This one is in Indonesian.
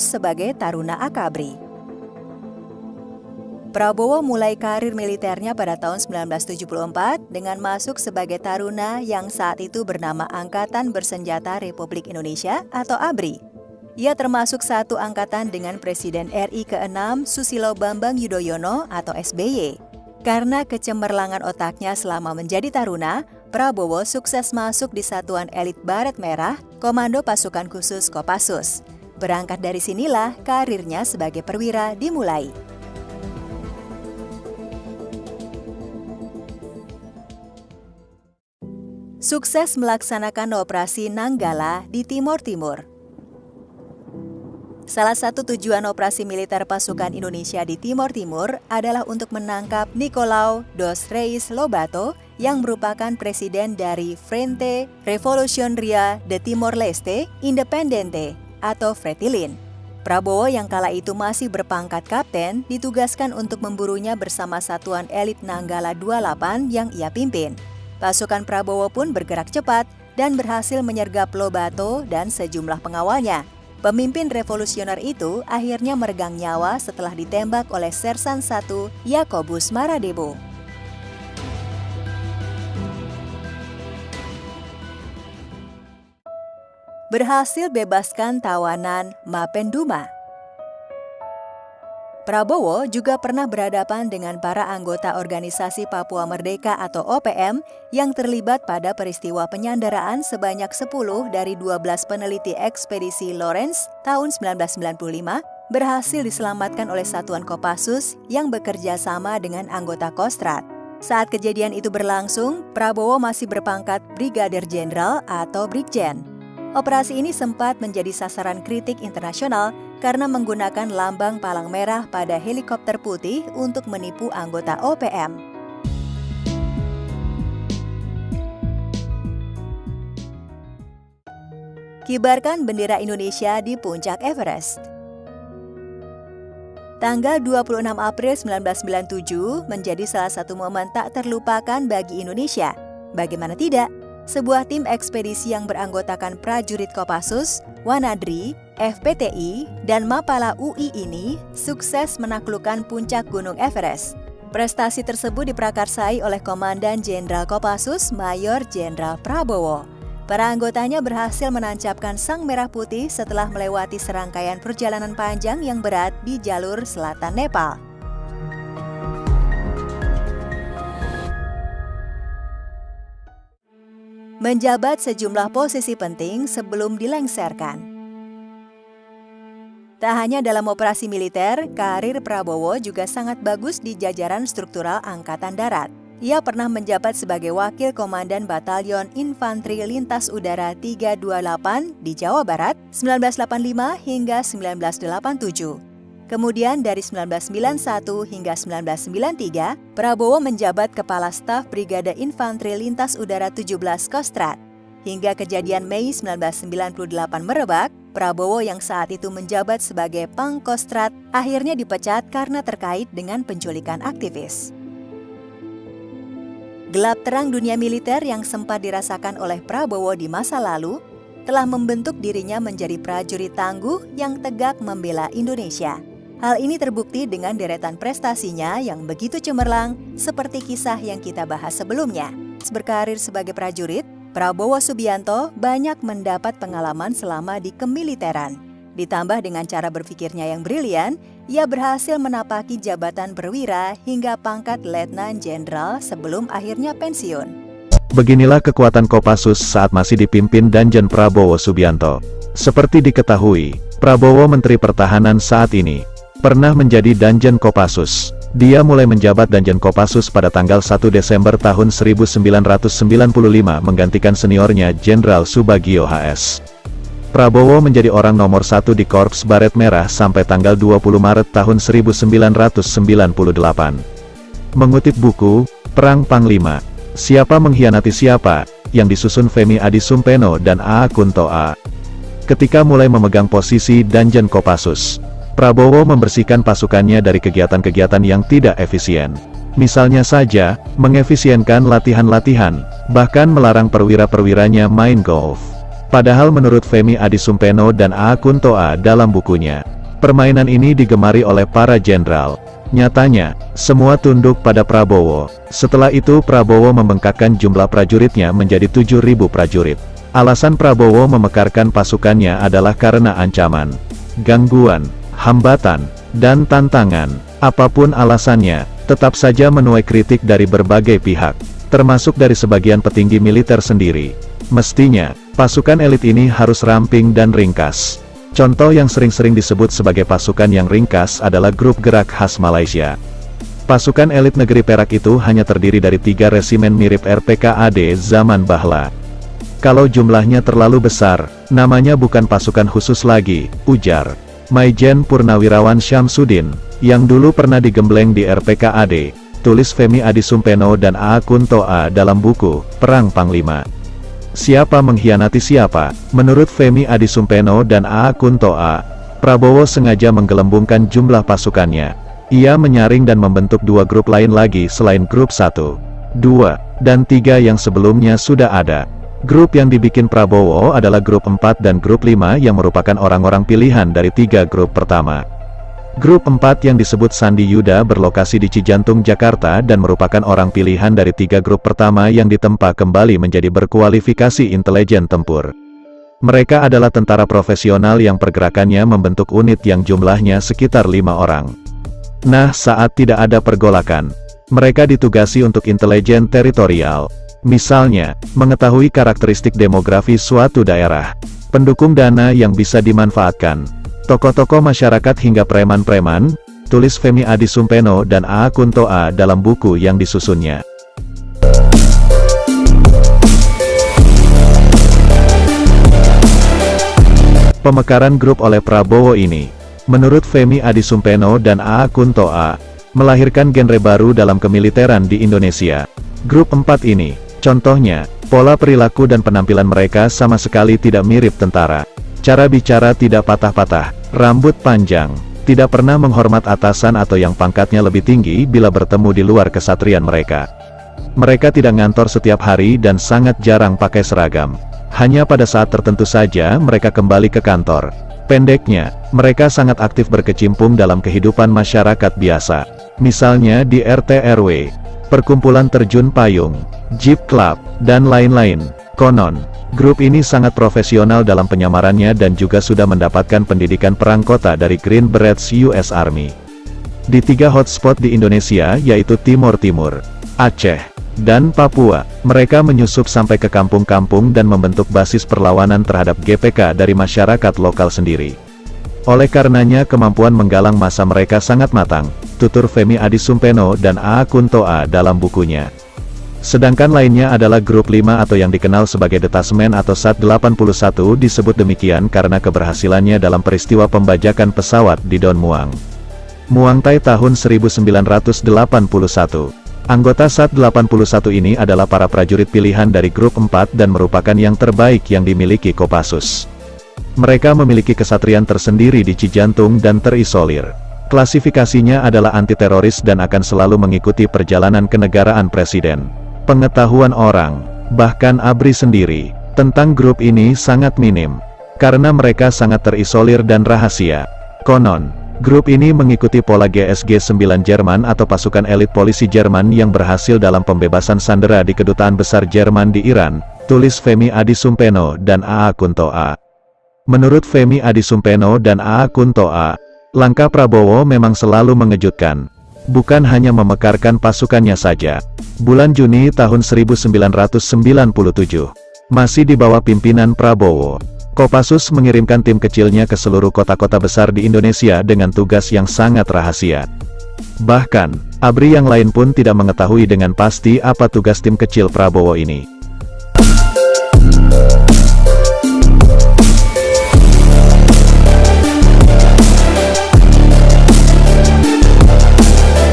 Kopassus sebagai Taruna Akabri. Prabowo mulai karir militernya pada tahun 1974 dengan masuk sebagai taruna yang saat itu bernama Angkatan Bersenjata Republik Indonesia atau ABRI. Ia termasuk satu angkatan dengan Presiden RI ke-6 Susilo Bambang Yudhoyono atau SBY. Karena kecemerlangan otaknya selama menjadi taruna, Prabowo sukses masuk di Satuan Elit Baret Merah, Komando Pasukan Khusus Kopassus. Berangkat dari sinilah karirnya sebagai perwira dimulai. Sukses melaksanakan operasi Nanggala di Timor Timur. Salah satu tujuan operasi militer pasukan Indonesia di Timor Timur adalah untuk menangkap Nicolau dos Reis Lobato yang merupakan presiden dari Frente Revolucionaria de Timor-Leste Independente atau Fretilin. Prabowo yang kala itu masih berpangkat kapten ditugaskan untuk memburunya bersama Satuan Elit Nanggala 28 yang ia pimpin. Pasukan Prabowo pun bergerak cepat dan berhasil menyergap Lobato dan sejumlah pengawalnya. Pemimpin revolusioner itu akhirnya meregang nyawa setelah ditembak oleh Sersan I Yakobus Maradebo. Berhasil bebaskan tawanan Mapenduma. Prabowo juga pernah berhadapan dengan para anggota Organisasi Papua Merdeka atau OPM yang terlibat pada peristiwa penyanderaan sebanyak 10 dari 12 peneliti ekspedisi Lawrence tahun 1995 berhasil diselamatkan oleh Satuan Kopassus yang bekerja sama dengan anggota Kostrad. Saat kejadian itu berlangsung, Prabowo masih berpangkat Brigadir Jenderal atau Brigjen. Operasi ini sempat menjadi sasaran kritik internasional karena menggunakan lambang palang merah pada helikopter putih untuk menipu anggota OPM. Kibarkan bendera Indonesia di puncak Everest. Tanggal 26 April 1997 menjadi salah satu momen tak terlupakan bagi Indonesia. Bagaimana tidak? Sebuah tim ekspedisi yang beranggotakan prajurit Kopassus, Wanadri, FPTI, dan Mapala UI ini sukses menaklukkan puncak Gunung Everest. Prestasi tersebut diprakarsai oleh Komandan Jenderal Kopassus Mayor Jenderal Prabowo. Para anggotanya berhasil menancapkan sang merah putih setelah melewati serangkaian perjalanan panjang yang berat di jalur selatan Nepal. Menjabat sejumlah posisi penting sebelum dilengsarkan. Tak hanya dalam operasi militer, karir Prabowo juga sangat bagus di jajaran struktural Angkatan Darat. Ia pernah menjabat sebagai Wakil Komandan Batalion Infanteri Lintas Udara 328 di Jawa Barat 1985 hingga 1987. Kemudian dari 1991 hingga 1993, Prabowo menjabat Kepala Staf Brigade Infanteri Lintas Udara 17 Kostrad. Hingga kejadian Mei 1998 merebak, Prabowo yang saat itu menjabat sebagai Pangkostrat akhirnya dipecat karena terkait dengan penculikan aktivis. Gelap terang dunia militer yang sempat dirasakan oleh Prabowo di masa lalu telah membentuk dirinya menjadi prajurit tangguh yang tegak membela Indonesia. Hal ini terbukti dengan deretan prestasinya yang begitu cemerlang seperti kisah yang kita bahas sebelumnya. Berkarir sebagai prajurit, Prabowo Subianto banyak mendapat pengalaman selama di kemiliteran. Ditambah dengan cara berpikirnya yang brilian, ia berhasil menapaki jabatan perwira hingga pangkat Letnan Jenderal sebelum akhirnya pensiun. Beginilah kekuatan Kopassus saat masih dipimpin Danjen Prabowo Subianto. Seperti diketahui, Prabowo Menteri Pertahanan saat ini pernah menjadi Danjen Kopassus. Dia mulai menjabat Danjen Kopassus pada tanggal 1 Desember tahun 1995 menggantikan seniornya Jenderal Subagio HS. Prabowo menjadi orang nomor 1 di Korps Baret Merah sampai tanggal 20 Maret tahun 1998. Mengutip buku, Perang Panglima, Siapa Mengkhianati Siapa, yang disusun Femi Adi Sumpeno dan A. Kunto A. Ketika mulai memegang posisi Danjen Kopassus, Prabowo membersihkan pasukannya dari kegiatan-kegiatan yang tidak efisien. Misalnya saja, mengefisienkan latihan-latihan, bahkan melarang perwira-perwiranya main golf. Padahal menurut Femi Adisumpeno dan A. Kuntoa dalam bukunya, permainan ini digemari oleh para jenderal. Nyatanya, semua tunduk pada Prabowo. Setelah itu Prabowo membengkakkan jumlah prajuritnya menjadi 7.000 prajurit. Alasan Prabowo memekarkan pasukannya adalah karena ancaman, gangguan, hambatan, dan tantangan. Apapun alasannya, tetap saja menuai kritik dari berbagai pihak, termasuk dari sebagian petinggi militer sendiri. Mestinya, pasukan elit ini harus ramping dan ringkas. Contoh yang sering-sering disebut sebagai pasukan yang ringkas adalah grup gerak khas Malaysia. Pasukan elit negeri Perak itu hanya terdiri dari 3 resimen mirip RPKAD zaman Bahla. Kalau jumlahnya terlalu besar, namanya bukan pasukan khusus lagi, ujar Maijen Purnawirawan Syamsuddin, yang dulu pernah digembleng di RPKAD, tulis Femi Adisumpeno dan A. Kuntoa dalam buku Perang Panglima. Siapa mengkhianati siapa? Menurut Femi Adisumpeno dan A. Kuntoa, Prabowo sengaja menggelembungkan jumlah pasukannya. Ia menyaring dan membentuk 2 grup lain lagi selain grup 1, 2, dan 3 yang sebelumnya sudah ada. Grup yang dibikin Prabowo adalah grup 4 dan grup 5 yang merupakan orang-orang pilihan dari 3 grup pertama. Grup 4 yang disebut Sandi Yuda berlokasi di Cijantung, Jakarta dan merupakan orang pilihan dari 3 grup pertama yang ditempa kembali menjadi berkualifikasi intelijen tempur. Mereka adalah tentara profesional yang pergerakannya membentuk unit yang jumlahnya sekitar 5 orang. Nah, saat tidak ada pergolakan, mereka ditugasi untuk intelijen teritorial. Misalnya, mengetahui karakteristik demografi suatu daerah, pendukung dana yang bisa dimanfaatkan, tokoh-tokoh masyarakat hingga preman-preman, tulis Femi Adisumpeno dan A. Kuntoa dalam buku yang disusunnya. Pemekaran grup oleh Prabowo ini, menurut Femi Adisumpeno dan A. Kuntoa, melahirkan genre baru dalam kemiliteran di Indonesia. Grup 4 ini, contohnya, pola perilaku dan penampilan mereka sama sekali tidak mirip tentara. Cara bicara tidak patah-patah, rambut panjang, tidak pernah menghormat atasan atau yang pangkatnya lebih tinggi bila bertemu di luar kesatrian mereka. Mereka tidak ngantor setiap hari dan sangat jarang pakai seragam. Hanya pada saat tertentu saja mereka kembali ke kantor. Pendeknya, mereka sangat aktif berkecimpung dalam kehidupan masyarakat biasa. Misalnya di RT RW, perkumpulan terjun payung, jeep club, dan lain-lain. Konon, grup ini sangat profesional dalam penyamarannya dan juga sudah mendapatkan pendidikan perang kota dari Green Berets US Army. Di 3 hotspot di Indonesia yaitu Timur Timur, Aceh, dan Papua, mereka menyusup sampai ke kampung-kampung dan membentuk basis perlawanan terhadap GPK dari masyarakat lokal sendiri. Oleh karenanya kemampuan menggalang massa mereka sangat matang, tutur Femi Adisumpeno dan A. Kuntoa dalam bukunya. Sedangkan lainnya adalah grup 5 atau yang dikenal sebagai Detasmen atau Sat 81 disebut demikian karena keberhasilannya dalam peristiwa pembajakan pesawat di Don Muang, Muang Thai tahun 1981. Anggota Sat 81 ini adalah para prajurit pilihan dari grup 4 dan merupakan yang terbaik yang dimiliki Kopassus. Mereka memiliki kesatrian tersendiri di Cijantung dan terisolir. Klasifikasinya adalah anti-teroris dan akan selalu mengikuti perjalanan kenegaraan presiden. Pengetahuan orang, bahkan ABRI sendiri, tentang grup ini sangat minim, karena mereka sangat terisolir dan rahasia. Konon, grup ini mengikuti pola GSG 9 Jerman atau pasukan elit polisi Jerman yang berhasil dalam pembebasan sandera di Kedutaan Besar Jerman di Iran, tulis Femi Adisumpeno dan A. Kuntoa. Menurut Femi Adisumpeno dan A. Kuntoa, langkah Prabowo memang selalu mengejutkan. Bukan hanya memekarkan pasukannya saja. Bulan Juni tahun 1997, masih di bawah pimpinan Prabowo, Kopassus mengirimkan tim kecilnya ke seluruh kota-kota besar di Indonesia dengan tugas yang sangat rahasia. Bahkan, ABRI yang lain pun tidak mengetahui dengan pasti apa tugas tim kecil Prabowo ini.